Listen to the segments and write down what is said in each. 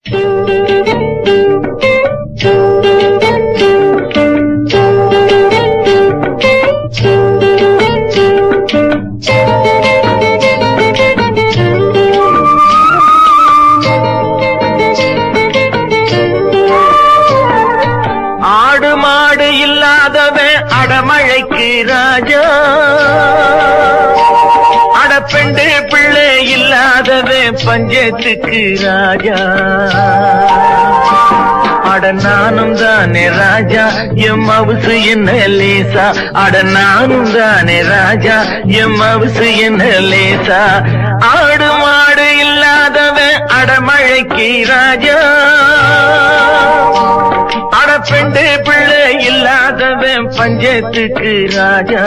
ஆடு மாடு இல்லாதவன் அடமழைக்கு ராஜா, அடப்பெண்டு பிள்ளை இல்லாதவன் பஞ்சத்துக்கு ராஜா. அட நானும் தானே ராஜா, எம் மவுசு என்ன லேசா. அட நானும் தானே ராஜா, எம் மவுசு என்ன லேசா. ஆடு மாடு இல்லாதவன் அடமழைக்கு ராஜா, அடப்பெண்டு பிள்ளை இல்லாதவன் பஞ்சத்துக்கு ராஜா.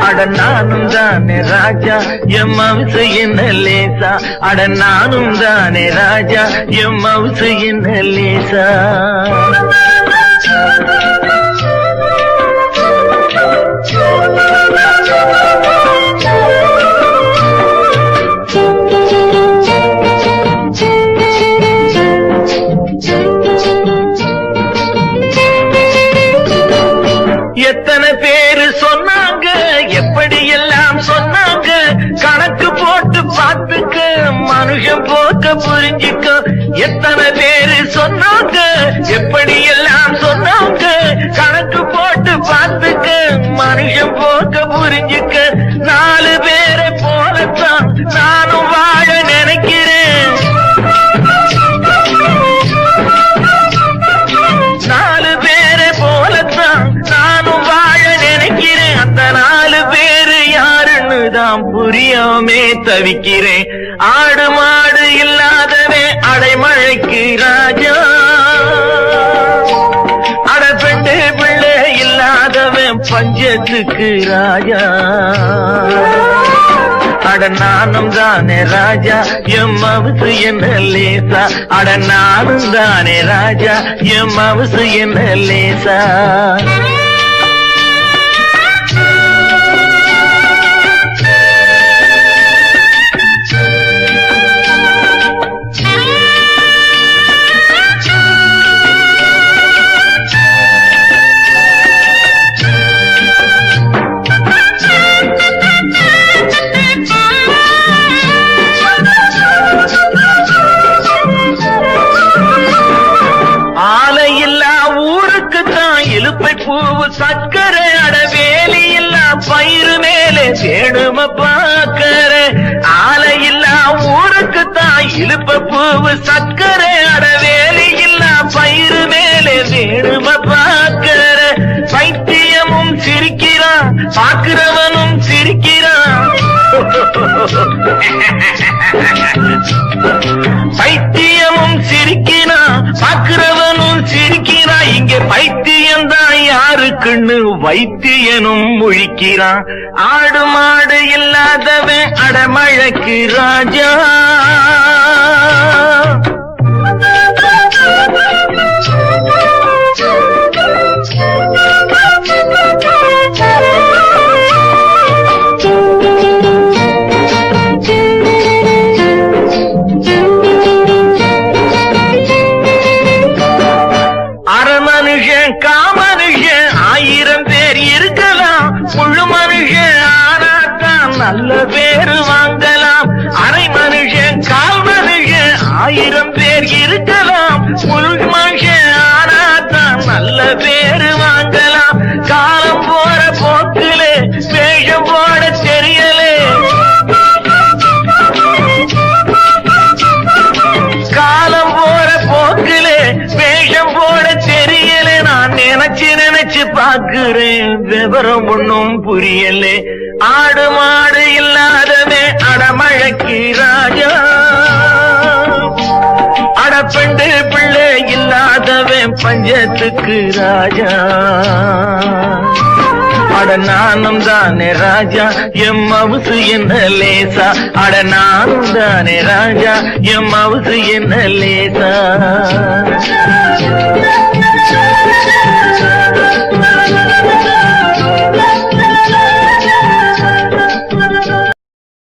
அட நானும் தானே ராஜா, எம் மவுசு என்ன லேசா. அட நானும் தானே ராஜா, எம் மவுசு என்ன லேசா. எத்தனை பேரு சொன்னாங்க, எப்படி எல்லாம் சொன்னாங்க. கணக்கு போட்டு பார்த்துக்க, மனுஷன் போக்க புரிஞ்சுக்க. எத்தனை பேரு சொன்னாங்க, எப்படி எல்லாம் சொன்னாங்க. கணக்கு போட்டு பார்த்துக்க, மனுஷன் போக்க புரிஞ்சுக்க. 4 பேரை போலத்தான் நானும் வாழ நினைக்கிறேன். 4 பேரை போலத்தான் நானும் வாழ நினைக்கிறேன். அந்த 4 பேரு யாருன்னு தான் புரியாமே தவிக்கிறேன். ஆடு மாடு இல்லாதவே அடைமழைக்கு ராஜா, அடப்பெண்டு பிள்ளை இல்லாதவன் பஞ்சத்துக்கு ராஜா. அட நானும் தானே ராஜா, எம் மவுசு என்ன லேசா. அட நானும் தானே ராஜா, எம் மவுசு என்ன லேசா. பூவு சக்கரை அடவேலி இல்லா பயிறு மேலே தேடும பாக்கற. ஆலை இல்லா ஊருக்கு தான் இழுப்ப பூவு சக்கரை அடவேலி இல்லா பயிறு மேலே தேடும பாக்கற. பைத்தியமும் சிரிக்கிறான், பாக்குறவனும் சிரிக்கிறான். பைத்தியமும் சிரிக்கிறான், பாக்குறவனும் சிரிக்கிறான். இங்க பைத்தியம்தான் யாருக்குன்னு வைத்தியனும் முழிக்கிறான். ஆடு மாடு இல்லாதவன் அடமழைக்கு ராஜா, காமனுஷன் 1000 பேர் இருக்கலாம். முழு மனுஷன் ஆனாத்தான் நல்ல பேரு வாங்கலாம். அரை மனுஷன் கால் மனுஷன் 1000 பேர் இருக்கலாம். முழு மனுஷன் ஆனாத்தான் நல்ல பேரு வாங்கலாம். காலம் போற போக்கிலே வேஷம் போட தெரியலே. காலம் போற போக்கிலே வேஷம் போட தெரியல. நான் நினைச்சு பாக்குறேன், விவரம் ஒன்னும் புரியல. ஆடு மாடு இல்லாதவே அடமழைக்கு ராஜா, அடப்பெண்டு பிள்ளை இல்லாதவன் பஞ்சத்துக்கு ராஜா. அட நானும் தானே ராஜா, எம் மவுசு என்ன லேசா. அட நானும் தானே ராஜா, எம் மவுசு என்ன லேசா.